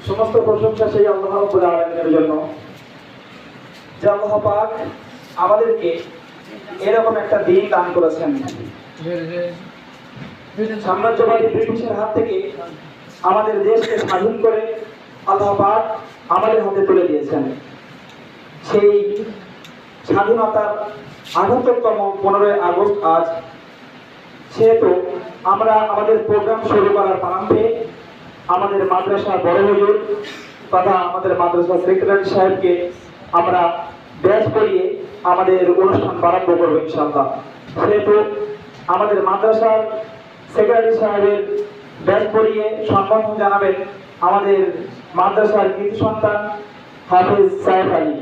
সমস্ত প্রশংসা সেই আল্লাহ রাব্বুল আলামিনের জন্য, যে আল্লাহ পাক আমাদেরকে এরকম একটা দিন দান করেছেন। সাম্রাজ্যবাদী ব্রিটিশের হাত থেকে আমাদের দেশকে স্বাধীন করে আল্লাহ পাক আমাদের হাতে তুলে দিয়েছেন। সেই স্বাধীনতার ৭৮তম ১৫ই আগস্ট আজ। সেহেতু আমরা আমাদের প্রোগ্রাম শুরু করার প্রারম্ভে আমাদের মাদ্রাসার বড় হুজুর তথা আমাদের মাদ্রাসা সেক্রেটারি সাহেবকে আমরা ব্যাচ পড়িয়ে আমাদের অনুষ্ঠান প্রারম্ভ করবো ইনশাআল্লাহ। সেহেতু আমাদের মাদ্রাসার সেক্রেটারি সাহেবের ব্যাচ পড়িয়ে সম্মান জানাবেন আমাদের মাদ্রাসার কৃতি সন্তান হাফেজ সাহেব আলী।